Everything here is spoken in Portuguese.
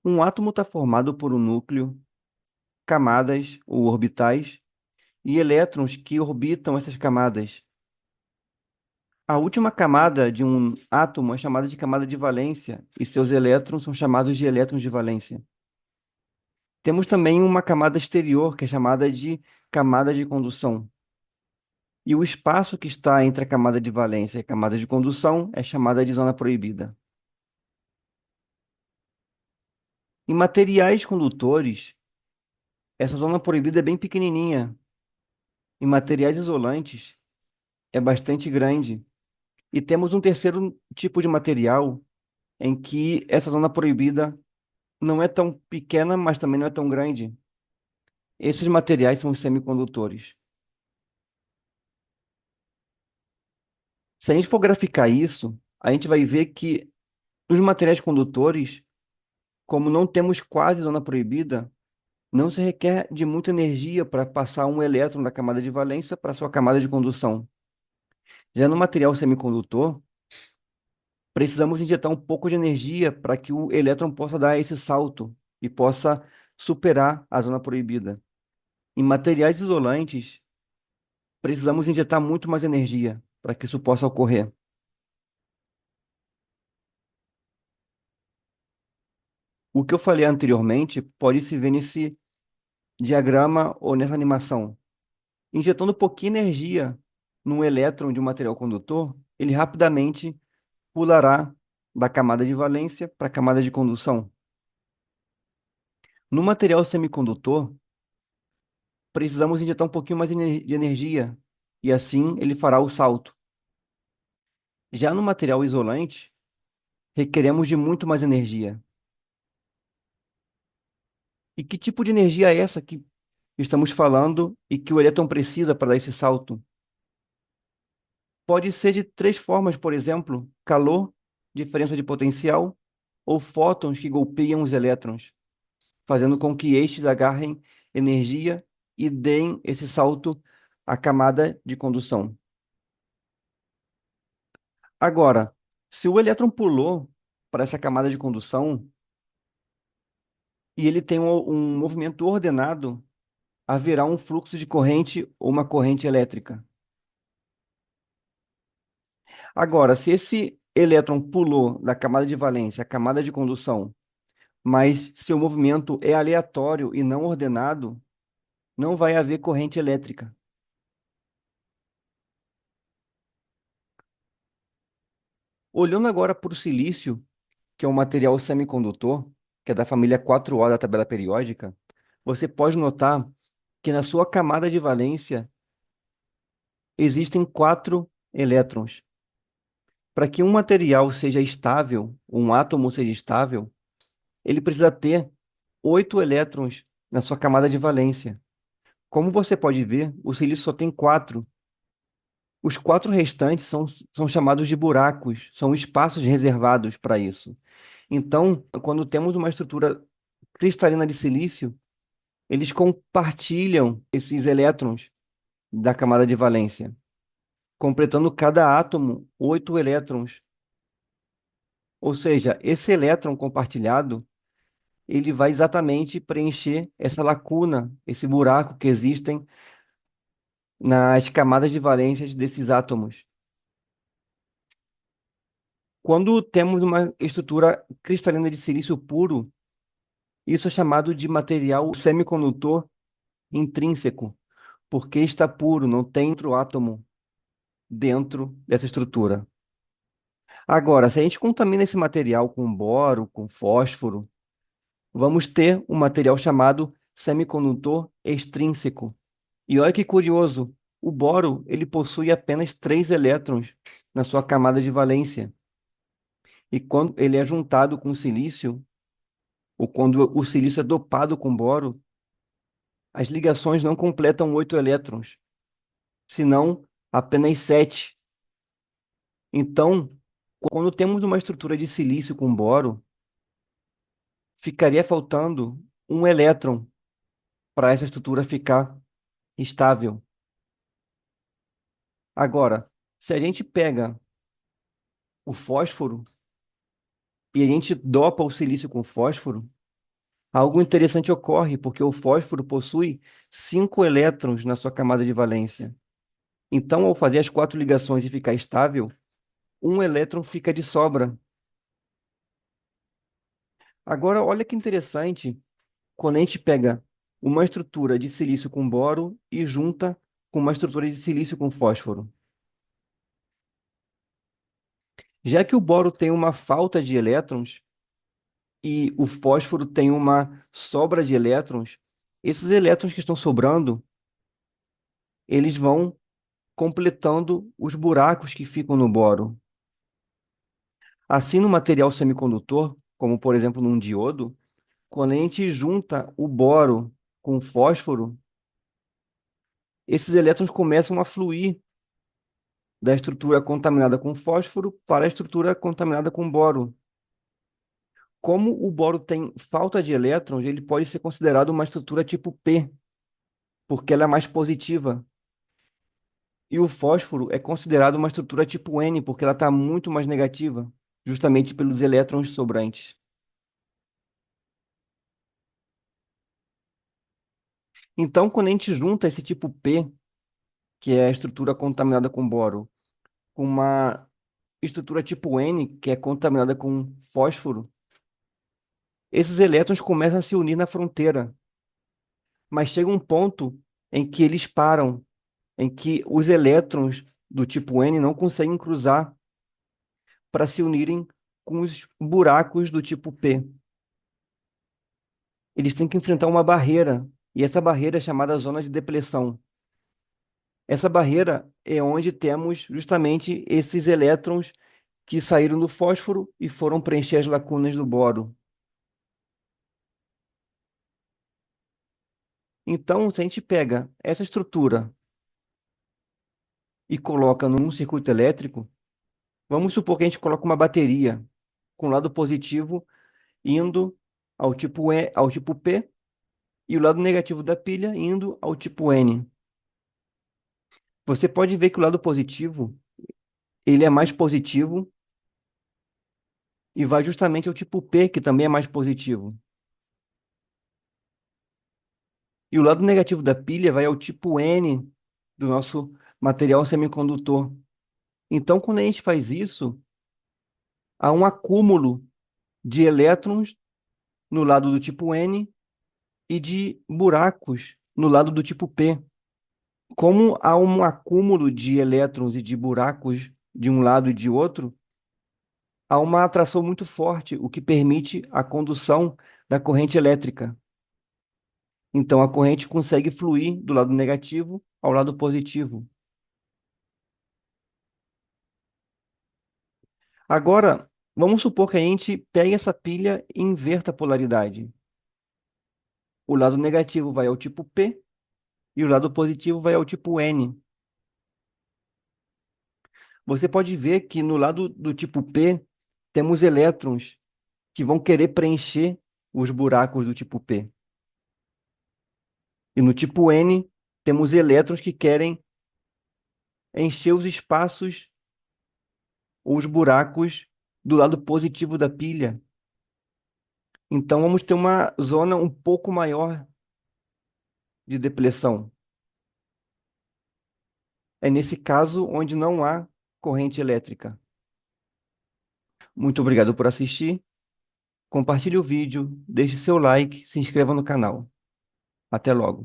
Um átomo está formado por um núcleo, camadas ou orbitais e elétrons que orbitam essas camadas. A última camada de um átomo é chamada de camada de valência e seus elétrons são chamados de elétrons de valência. Temos também uma camada exterior, que é chamada de camada de condução. E o espaço que está entre a camada de valência e a camada de condução é chamada de zona proibida. Em materiais condutores, essa zona proibida é bem pequenininha. Em materiais isolantes, é bastante grande. E temos um terceiro tipo de material em que essa zona proibida não é tão pequena, mas também não é tão grande. Esses materiais são os semicondutores. Se a gente for graficar isso, a gente vai ver que os materiais condutores, como não temos quase zona proibida, não se requer de muita energia para passar um elétron da camada de valência para sua camada de condução. Já no material semicondutor, precisamos injetar um pouco de energia para que o elétron possa dar esse salto e possa superar a zona proibida. Em materiais isolantes, precisamos injetar muito mais energia para que isso possa ocorrer. O que eu falei anteriormente pode se ver nesse diagrama ou nessa animação. Injetando pouquinha energia num elétron de um material condutor, ele rapidamente pulará da camada de valência para a camada de condução. No material semicondutor, precisamos injetar um pouquinho mais de energia e assim ele fará o salto. Já no material isolante, requeremos de muito mais energia. E que tipo de energia é essa que estamos falando e que o elétron precisa para dar esse salto? Pode ser de três formas, por exemplo, calor, diferença de potencial, ou fótons que golpeiam os elétrons, fazendo com que estes agarrem energia e deem esse salto à camada de condução. Agora, se o elétron pulou para essa camada de condução e ele tem um movimento ordenado, haverá um fluxo de corrente ou uma corrente elétrica. Agora, se esse elétron pulou da camada de valência à camada de condução, mas seu movimento é aleatório e não ordenado, não vai haver corrente elétrica. Olhando agora para o silício, que é um material semicondutor, que é da família 4O da tabela periódica, você pode notar que na sua camada de valência existem quatro elétrons. Para que um material seja estável, um átomo seja estável, ele precisa ter oito elétrons na sua camada de valência. Como você pode ver, o silício só tem quatro. Os quatro restantes são chamados de buracos, são espaços reservados para isso. Então, quando temos uma estrutura cristalina de silício, eles compartilham esses elétrons da camada de valência, completando cada átomo oito elétrons. Ou seja, esse elétron compartilhado, ele vai exatamente preencher essa lacuna, esse buraco que existem nas camadas de valências desses átomos. Quando temos uma estrutura cristalina de silício puro, isso é chamado de material semicondutor intrínseco, porque está puro, não tem outro átomo dentro dessa estrutura. Agora, se a gente contamina esse material com boro, com fósforo, vamos ter um material chamado semicondutor extrínseco. E olha que curioso, o boro, ele possui apenas três elétrons na sua camada de valência. E quando ele é juntado com silício, ou quando o silício é dopado com boro, as ligações não completam oito elétrons, senão apenas sete. Então, quando temos uma estrutura de silício com boro, ficaria faltando um elétron para essa estrutura ficar estável. Agora, se a gente pega o fósforo e a gente dopa o silício com fósforo, Algo interessante ocorre porque o fósforo possui 5 elétrons na sua camada de valência. Então, ao fazer as 4 ligações e ficar estável, um elétron fica de sobra. Agora, olha que interessante quando a gente pega uma estrutura de silício com boro e junta com uma estrutura de silício com fósforo. Já que o boro tem uma falta de elétrons e o fósforo tem uma sobra de elétrons, esses elétrons que estão sobrando, eles vão completando os buracos que ficam no boro. Assim, no material semicondutor, como por exemplo num diodo, quando a gente junta o boro com o fósforo, esses elétrons começam a fluir da estrutura contaminada com fósforo para a estrutura contaminada com boro. Como o boro tem falta de elétrons, ele pode ser considerado uma estrutura tipo P, porque ela é mais positiva. E o fósforo é considerado uma estrutura tipo N, porque ela está muito mais negativa, justamente pelos elétrons sobrantes. Então, quando a gente junta esse tipo P, que é a estrutura contaminada com boro, com uma estrutura tipo N, que é contaminada com fósforo, esses elétrons começam a se unir na fronteira, mas chega um ponto em que eles param, em que os elétrons do tipo N não conseguem cruzar para se unirem com os buracos do tipo P. Eles têm que enfrentar uma barreira, e essa barreira é chamada zona de depressão. Essa barreira é onde temos justamente esses elétrons que saíram do fósforo e foram preencher as lacunas do boro. Então, se a gente pega essa estrutura e coloca num circuito elétrico, vamos supor que a gente coloca uma bateria com o lado positivo indo ao tipo P e o lado negativo da pilha indo ao tipo N. Você pode ver que o lado positivo, ele é mais positivo e vai justamente ao tipo P, que também é mais positivo. E o lado negativo da pilha vai ao tipo N do nosso material semicondutor. Então, quando a gente faz isso, há um acúmulo de elétrons no lado do tipo N e de buracos no lado do tipo P. Como há um acúmulo de elétrons e de buracos de um lado e de outro, há uma atração muito forte, o que permite a condução da corrente elétrica. Então, a corrente consegue fluir do lado negativo ao lado positivo. Agora, vamos supor que a gente pegue essa pilha e inverta a polaridade. O lado negativo vai ao tipo P e o lado positivo vai ao tipo N. Você pode ver que no lado do tipo P temos elétrons que vão querer preencher os buracos do tipo P. E no tipo N temos elétrons que querem encher os espaços ou os buracos do lado positivo da pilha. Então vamos ter uma zona um pouco maior de depressão. É nesse caso onde não há corrente elétrica. Muito obrigado por assistir. Compartilhe o vídeo, deixe seu like, se inscreva no canal. Até logo.